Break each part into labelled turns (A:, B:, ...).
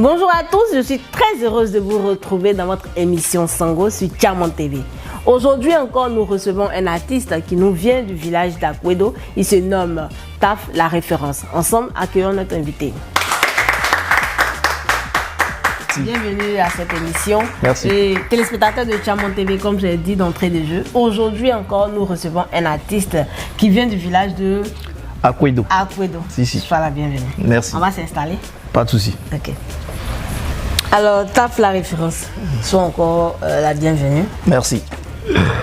A: Bonjour à tous, je suis très heureuse de vous retrouver dans votre émission Sango sur Diamond TV. Aujourd'hui encore, nous recevons un artiste qui nous vient du village d'Akwedo. Il se nomme Taf La Référence. Ensemble, accueillons notre invité. Bienvenue à cette émission.
B: Merci.
A: Et téléspectateurs de Diamond TV, comme je l'ai dit d'entrée de jeu, aujourd'hui encore, nous recevons un artiste qui vient du village de
B: Akwedo.
A: Akwedo.
B: Si.
A: Sois la bienvenue.
B: Merci.
A: On va s'installer.
B: Pas de souci.
A: Ok. Alors, Taf La Référence, sois encore la bienvenue.
B: Merci.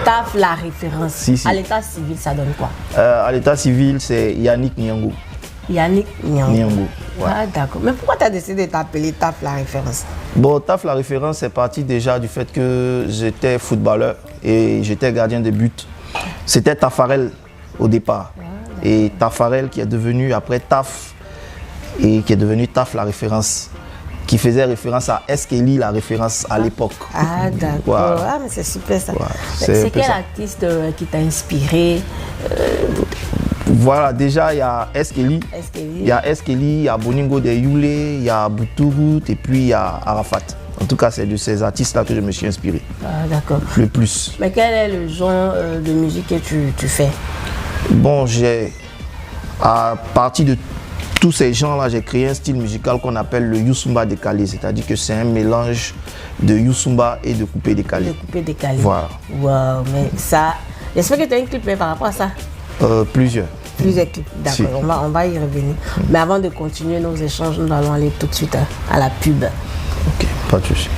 A: Taf La Référence.
B: Si.
A: À l'état civil, ça donne quoi?
B: À l'état civil, c'est Yannick Nyango.
A: Yannick Nyango.
B: Ouais.
A: Ah, d'accord. Mais pourquoi tu as décidé de t'appeler Taf La Référence?
B: Bon, Taf La Référence, c'est parti déjà du fait que j'étais footballeur et j'étais gardien de but. C'était Tafarel au départ. Et Tafarel qui est devenu après Taf et qui est devenu Taf La Référence, qui faisait référence à Eskeli La Référence à l'époque.
A: Ah, d'accord.
B: Voilà.
A: Ah, mais c'est super ça.
B: Voilà.
A: C'est quel artiste qui t'a inspiré?
B: Voilà, déjà il y a Eskeli. Il y a Eskeli, il y a Boningo de Yule, il y a Boutourou et puis il y a Arafat. En tout cas, c'est de ces artistes-là que je me suis inspiré.
A: Ah, d'accord.
B: Le plus.
A: Mais quel est le genre de musique que tu fais?
B: Bon, à partir de tous ces gens-là, j'ai créé un style musical qu'on appelle le Youssoumba décalé. C'est-à-dire que c'est un mélange de Youssoumba et de coupé décalé.
A: De coupé décalé.
B: Voilà.
A: Waouh, mais ça... J'espère que tu as un clip par rapport à ça.
B: Plusieurs.
A: Plusieurs clips, d'accord.
B: Si.
A: On va y revenir. Mais avant de continuer nos échanges, nous allons aller tout de suite à la pub.
B: Ok, pas de souci.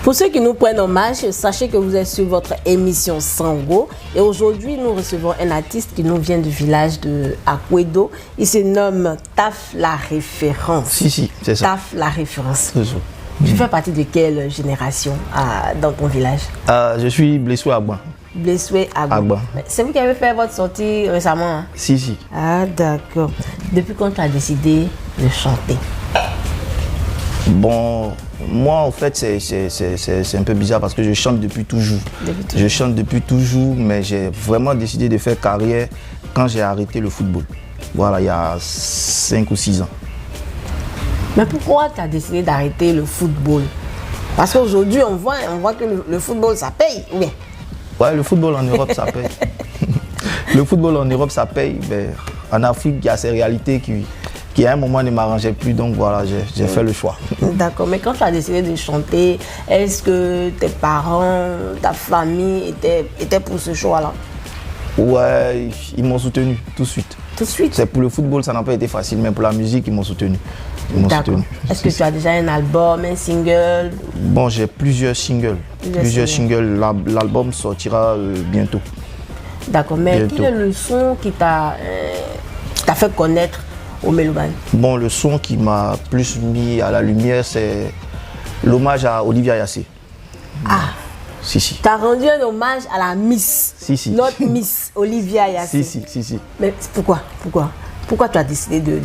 A: Pour ceux qui nous prennent en marche, sachez que vous êtes sur votre émission Sango. Et aujourd'hui, nous recevons un artiste qui nous vient du village de Akwedo. Il se nomme Taf La Référence.
B: Si, c'est ça.
A: Taf La Référence.
B: C'est ça.
A: Tu fais partie de quelle génération dans ton village?
B: Je suis Blessoué Agba.
A: Blessoué Agba. C'est vous qui avez fait votre sortie récemment, hein?
B: Si.
A: Ah, d'accord. Depuis quand tu as décidé de chanter?
B: Bon, moi en fait c'est un peu bizarre parce que je chante depuis toujours. Je chante depuis toujours, mais j'ai vraiment décidé de faire carrière quand j'ai arrêté le football. Voilà, il y a 5 ou 6 ans.
A: Mais pourquoi tu as décidé d'arrêter le football? Parce qu'aujourd'hui on voit que le football ça paye, oui.
B: Ouais, le football en Europe ça paye. Le football en Europe ça paye, mais en Afrique il y a ces réalités qui à un moment ne m'arrangeaient plus, donc voilà, j'ai fait le choix.
A: D'accord, mais quand tu as décidé de chanter, est-ce que tes parents, ta famille étaient pour ce choix-là?
B: Ouais, ils m'ont soutenu tout de suite.
A: Tout de suite?
B: C'est pour le football, ça n'a pas été facile, mais pour la musique, ils m'ont soutenu.
A: D'accord. Est-ce que tu as déjà un album, un single?
B: Bon, j'ai plusieurs singles. Plusieurs singles. L'album sortira bientôt.
A: D'accord, mais
B: bientôt.
A: Quel est le son qui t'a fait connaître au Meloban?
B: Bon, le son qui m'a plus mis à la lumière, c'est l'hommage à Olivia Yassé.
A: Ah!
B: Si.
A: Tu as rendu un hommage à la Miss.
B: Si.
A: Notre Miss Olivia Yassé.
B: Si.
A: Mais pourquoi tu as décidé de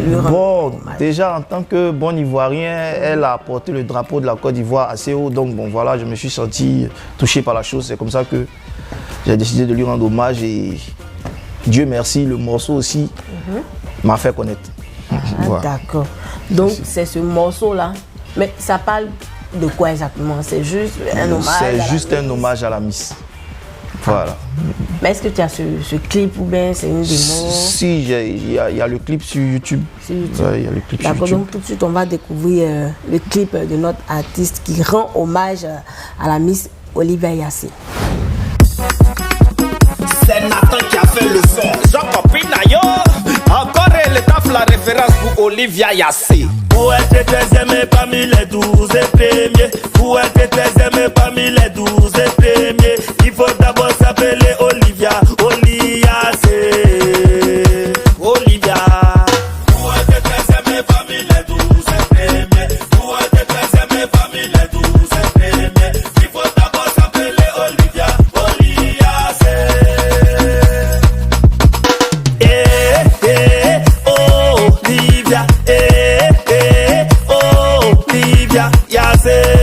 A: le rendre hommage?
B: Déjà en tant que bon Ivoirien, elle a porté le drapeau de la Côte d'Ivoire assez haut. Donc bon voilà, je me suis senti touché par la chose. C'est comme ça que j'ai décidé de lui rendre hommage et Dieu merci, le morceau aussi m'a fait connaître.
A: Voilà. D'accord. Donc c'est ce morceau-là. Mais ça parle de quoi exactement? C'est juste un hommage?
B: C'est juste un hommage à la Miss. Voilà.
A: Mais est-ce que tu as ce clip ou bien c'est une démo?
B: Si, il y a le clip sur YouTube.
A: Sur YouTube.
B: Ouais, il y a le clip sur YouTube.
A: D'accord, donc tout de suite on va découvrir le clip de notre artiste qui rend hommage à la Miss Olivia Yassé.
C: C'est Nathan qui a fait le son. Jean-Copie Nayo, encore le Taf La Référence pour Olivia Yassé. Vous êtes très aimé parmi les 12 premiers. Vous êtes très aimé parmi les 12 premiers. Il faut d'abord s'appeler Olivia Yassé. Olivia. Vous êtes très aimé parmi les 12 premiers. Vous êtes très aimé parmi les 12 premiers. Il faut d'abord s'appeler Olivia Yassé. Olivia, Olivia Yassé.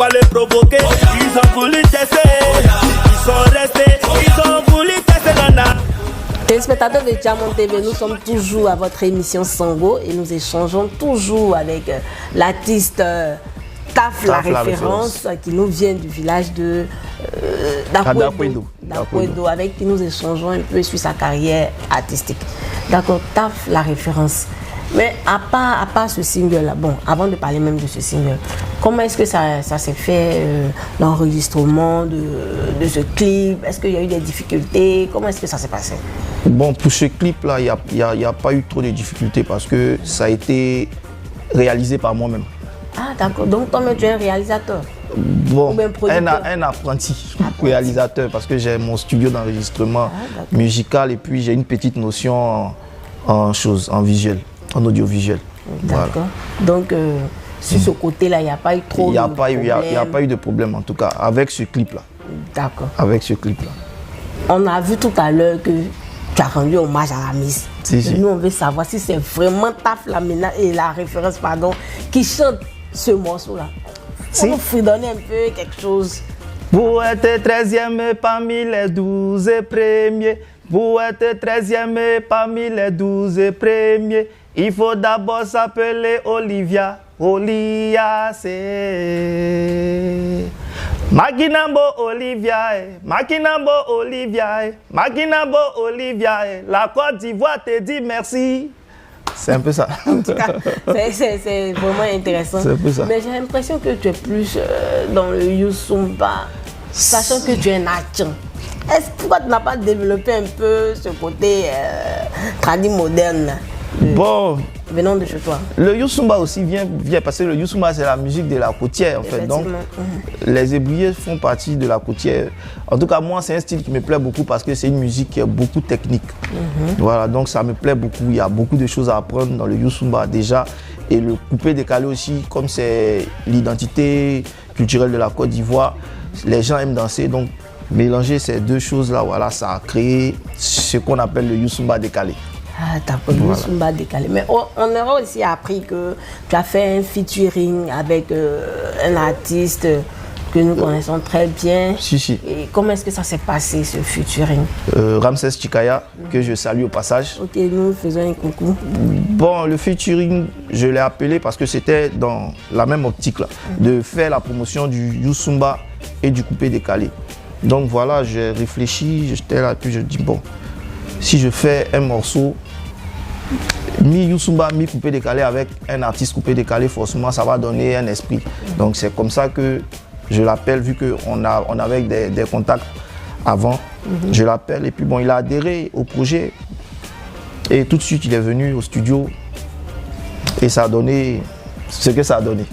C: pas les provoquer. Ils ont voulu tester, ils sont restés, ils ont voulu tester nana.
A: Téléspectateurs de Diamant TV, nous sommes toujours à votre émission Sango et nous échangeons toujours avec l'artiste Taf la référence qui nous vient du village de d'Akwedo, avec qui nous échangeons un peu sur sa carrière artistique. D'accord, Taf la référence. Mais à part ce single-là, bon, avant de parler même de ce single, comment est-ce que ça s'est fait, l'enregistrement de ce clip? Est-ce qu'il y a eu des difficultés? Comment est-ce que ça s'est passé?
B: Bon, pour ce clip-là, il n'y a pas eu trop de difficultés parce que ça a été réalisé par moi-même.
A: Ah, d'accord. Donc, toi-même, tu es un réalisateur?
B: Bon, un apprenti réalisateur parce que j'ai mon studio d'enregistrement musical et puis j'ai une petite notion en visuel. En audiovisuel.
A: D'accord. Voilà. Donc, sur ce côté-là, il n'y a pas eu trop de problème.
B: Il n'y a pas eu de problème, en tout cas, avec ce clip-là.
A: D'accord.
B: Avec ce clip-là.
A: On a vu tout à l'heure que tu as rendu hommage à la Miss.
B: Si.
A: Nous, on veut savoir si c'est vraiment Taf la référence, pardon, qui chante ce morceau-là. Si. On vous donner un peu quelque chose.
B: Vous êtes 13e parmi les 12 premiers. Vous êtes 13e parmi les 12 premiers. Il faut d'abord s'appeler Olivia, Oliace. Makinambo Olivia, Makinambo Olivia, Makinambo Olivia. La Côte d'Ivoire te dit merci. C'est un peu ça.
A: En tout cas, c'est vraiment intéressant.
B: C'est un peu ça.
A: Mais j'ai l'impression que tu es plus dans le Youssumba, sachant que tu es un Natchan. Pourquoi tu n'as pas développé un peu ce côté tradit moderne
B: bon,
A: venant de chez toi?
B: Le Youssumba aussi vient parce que le Youssumba c'est la musique de la côtière en fait. Donc les ébouillés font partie de la côtière. En tout cas moi c'est un style qui me plaît beaucoup parce que c'est une musique qui est beaucoup technique. Voilà, donc ça me plaît beaucoup. Il y a beaucoup de choses à apprendre dans le Youssumba déjà. Et le coupé décalé aussi, comme c'est l'identité culturelle de la Côte d'Ivoire, les gens aiment danser. Donc mélanger ces deux choses-là, voilà, ça a créé ce qu'on appelle le Youssumba décalé.
A: Ah, d'accord, le Youssumba décalé. Mais on aura aussi appris que tu as fait un featuring avec un artiste que nous connaissons très bien.
B: Si.
A: Et comment est-ce que ça s'est passé, ce featuring?
B: Ramsès Chikaya, que je salue au passage.
A: Ok, nous faisons un coucou.
B: Bon, le featuring, je l'ai appelé parce que c'était dans la même optique là, de faire la promotion du Youssumba et du coupé décalé. Donc voilà, j'ai réfléchi, j'étais là, puis je dis bon, si je fais un morceau, mi-Youssumba, mi-coupé décalé avec un artiste coupé décalé, forcément ça va donner un esprit. Donc c'est comme ça que je l'appelle, vu qu'on avait des contacts avant, je l'appelle et puis bon, il a adhéré au projet. Et tout de suite, il est venu au studio et ça a donné ce que ça a donné.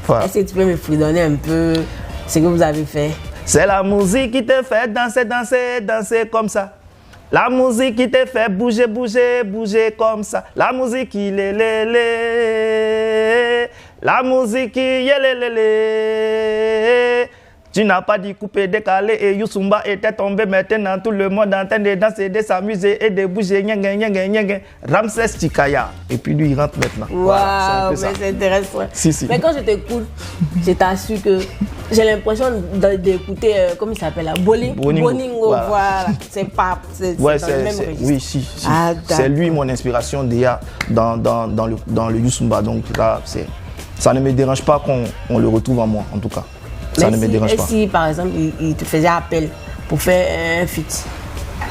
B: Voilà.
A: Est-ce que tu peux me fredonner un peu ce que vous avez fait?
B: C'est la musique qui te fait danser, danser, danser comme ça. La musique qui te fait bouger, bouger, bouger comme ça. La musique qui lélé. La musique qui yélélé. Tu n'as pas dit couper, décaler et Youssumba était tombé. Maintenant tout le monde en train de danser, de s'amuser et de bouger. Ramsès Chikaya. Et puis lui il rentre maintenant.
A: Waouh,
B: voilà,
A: c'est intéressant.
B: Si.
A: Mais quand je t'écoute, je t'assure que j'ai l'impression d'écouter, comment il s'appelle là, Bolingo. Voilà. C'est pas. C'est dans le même registre.
B: Oui, si.
A: Ah,
B: c'est lui mon inspiration déjà dans le Youssumba. Donc là, ça ne me dérange pas qu'on le retrouve en moi, en tout cas. Ça ne me dérange pas.
A: Si par exemple il te faisait appel pour faire un feat?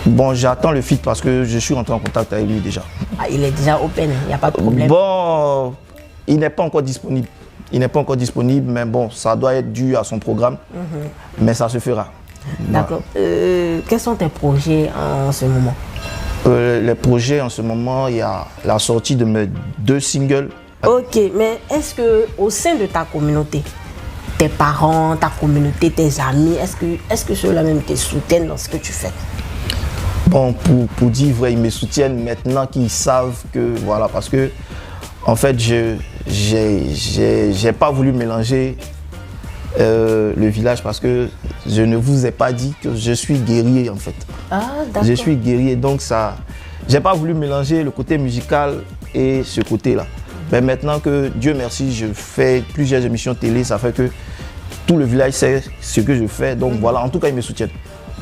B: Bon, j'attends le feat parce que je suis rentré en contact avec lui déjà.
A: Ah, il est déjà open, il n'y a pas de problème.
B: Bon, il n'est pas encore disponible. Mais bon, ça doit être dû à son programme. Mais ça se fera.
A: D'accord. Quels sont tes projets en ce moment?
B: Les projets en ce moment, il y a la sortie de mes 2 singles.
A: Ok, mais est-ce que au sein de ta communauté, tes parents, ta communauté, tes amis, est-ce que ceux-là même te soutiennent dans ce que tu fais?
B: Bon, pour dire vrai, ils me soutiennent maintenant qu'ils savent que, voilà, parce que, en fait, j'ai pas voulu mélanger le village parce que je ne vous ai pas dit que je suis guerrier, en fait.
A: Ah, d'accord.
B: Je suis guerrier, donc ça, j'ai pas voulu mélanger le côté musical et ce côté-là. Mais maintenant que, Dieu merci, je fais plusieurs émissions télé, ça fait que tout le village sait ce que je fais. Donc voilà, en tout cas, ils me soutiennent.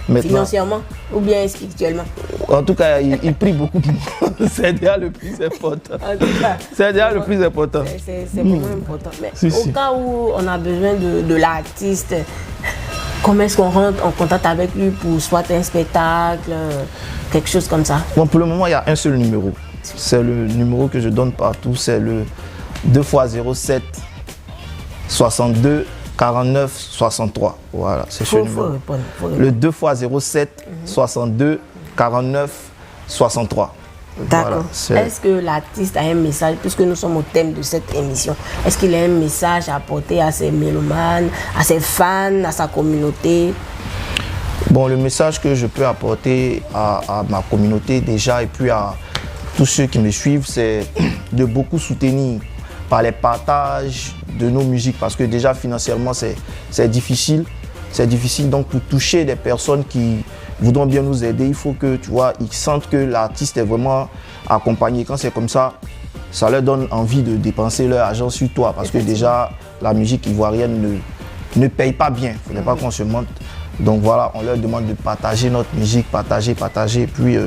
B: Maintenant,
A: financièrement ou bien spirituellement?
B: en tout cas, ils prient beaucoup pour moi. C'est déjà le plus important.
A: En tout cas,
B: C'est déjà le plus important.
A: c'est vraiment important. Mais
B: Si,
A: au
B: si.
A: cas où on a besoin de l'artiste, comment est-ce qu'on rentre en contact avec lui pour soit un spectacle, quelque chose comme ça?
B: Bon, pour le moment, il y a un seul numéro. C'est le numéro que je donne partout. C'est le 2x07 62 49 63. Voilà, c'est ce numéro.
A: Faut répondre.
B: Le 2x07 62 49 63.
A: D'accord.
B: Voilà, c'est-
A: Est-ce que l'artiste a un message, puisque nous sommes au thème de cette émission, est-ce qu'il a un message à apporter à ses mélomanes, à ses fans, à sa communauté?
B: Bon, le message que je peux apporter à ma communauté déjà et puis à tous ceux qui me suivent, c'est de beaucoup soutenir par les partages de nos musiques parce que déjà financièrement c'est difficile. C'est difficile donc pour toucher des personnes qui voudront bien nous aider, il faut que tu vois, ils sentent que l'artiste est vraiment accompagné. Quand c'est comme ça, ça leur donne envie de dépenser leur argent sur toi parce que déjà la musique ivoirienne ne paye pas bien. Il ne faudrait pas qu'on se mente. Donc voilà, on leur demande de partager notre musique, partager, et puis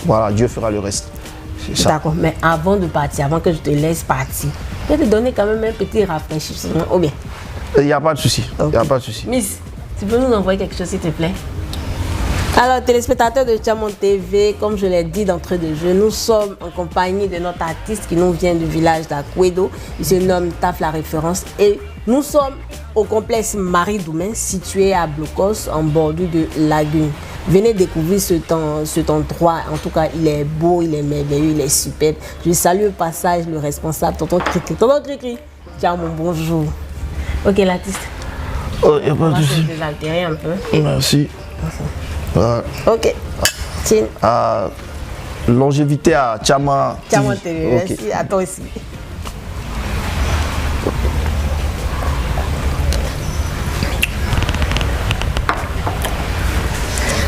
B: voilà, Dieu fera le reste. C'est ça.
A: D'accord, mais avant de partir, avant que je te laisse partir, je vais te donner quand même un petit rafraîchissement, ou bien?
B: Il n'y a pas de souci. Il n'y a
A: Ok.
B: pas de souci.
A: Miss, tu peux nous envoyer quelque chose s'il te plaît? Alors, téléspectateurs de Tchamo TV, comme je l'ai dit d'entrée de jeu, nous sommes en compagnie de notre artiste qui nous vient du village d'Akwedo. Il se nomme Taf la Référence et nous sommes au complexe Marie-Doumain, situé à Blocos, en bordure de Lagune. Venez découvrir cet endroit. En tout cas, il est beau, il est merveilleux, il est superbe. Je salue au passage le responsable, Tonton Cricri. Tonton Cricri, tiens mon bonjour. Ok, l'artiste.
B: Oh, il n'y a
A: On
B: pas
A: va
B: de
A: se
B: souci.
A: désaltérer un peu.
B: Merci. Voilà.
A: Ok. Tiens.
B: Longévité à Tchama
A: Tchamo
B: TV.
A: TV,
B: Ok.
A: merci. À toi aussi.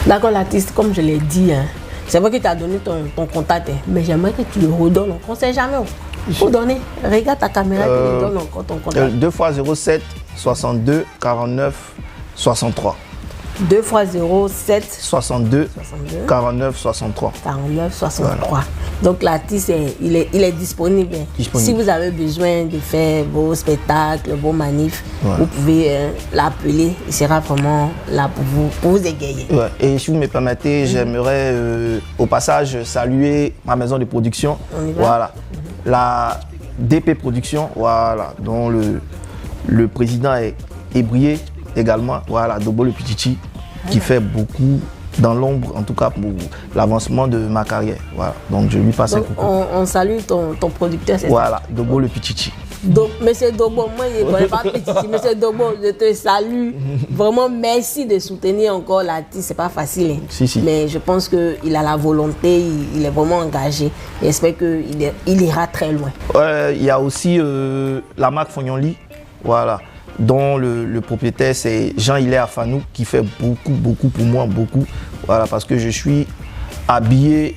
A: D'accord, l'artiste, comme je l'ai dit, hein, c'est vrai que tu as donné ton contact, hein, mais j'aimerais que tu le redonnes encore. On ne sait jamais. Faut donner. Regarde ta caméra, tu lui donnes encore ton contact.
B: 2x07 62 49 63.
A: 2 x 0, 7,
B: 62
A: 62,
B: 49 63.
A: 49, 63. Donc l'artiste, il est disponible.
B: Disponible.
A: Si vous avez besoin de faire vos spectacles, vos manifs,
B: Ouais.
A: vous pouvez l'appeler. Il sera vraiment là pour vous égayer.
B: Ouais. Et si vous me permettez, j'aimerais au passage saluer ma maison de production.
A: On y va.
B: Voilà. La DP Production, voilà, dont le président est Ébrié également. Voilà, Dobo le Pichichi, qui fait beaucoup dans l'ombre, en tout cas pour l'avancement de ma carrière. Voilà. Donc je lui passe un
A: Donc
B: coucou.
A: on salue ton producteur, c'est ça?
B: Voilà, Dobo le Pichichi.
A: Monsieur Dobo, moi je ne connais pas petit. Monsieur Dobo, je te salue. Vraiment, merci de soutenir encore l'artiste. C'est pas facile. Hein.
B: Si.
A: Mais je pense qu'il a la volonté, il est vraiment engagé. J'espère qu'il ira très loin.
B: Il y a aussi la marque Fognoli, voilà, dont le propriétaire c'est Jean-Hilaire Afanou qui fait beaucoup pour moi, beaucoup. Voilà, parce que je suis habillé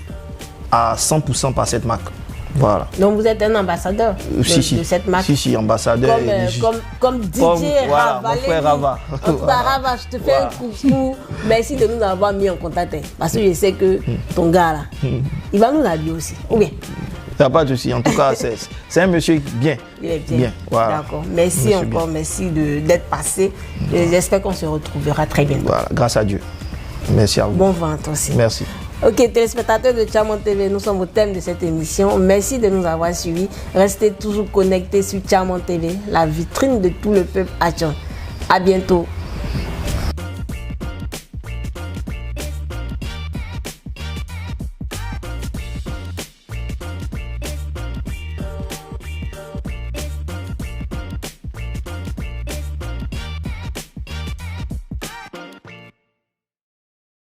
B: à 100% par cette marque. Voilà.
A: Donc vous êtes un ambassadeur de cette marque.
B: Si, ambassadeur.
A: Comme DJ
B: voilà,
A: Rava.
B: mon frère Rava.
A: En tout cas, Rava, je te fais un coucou. Merci de nous avoir mis en contact. Hein, parce que je sais que ton gars là, il va nous habiller aussi. Ou bien?
B: Il n'y a pas de souci. En tout cas, c'est un monsieur bien.
A: Il est bien.
B: Voilà.
A: D'accord. Merci
B: Monsieur
A: encore. Merci d'être passé. J'espère qu'on se retrouvera très bientôt.
B: Voilà, grâce à Dieu. Merci à vous.
A: Bon vent à toi aussi.
B: Merci.
A: Ok, téléspectateurs de Tchamo TV, nous sommes au thème de cette émission. Merci de nous avoir suivis. Restez toujours connectés sur Tchamo TV, la vitrine de tout le peuple Atchan. À bientôt.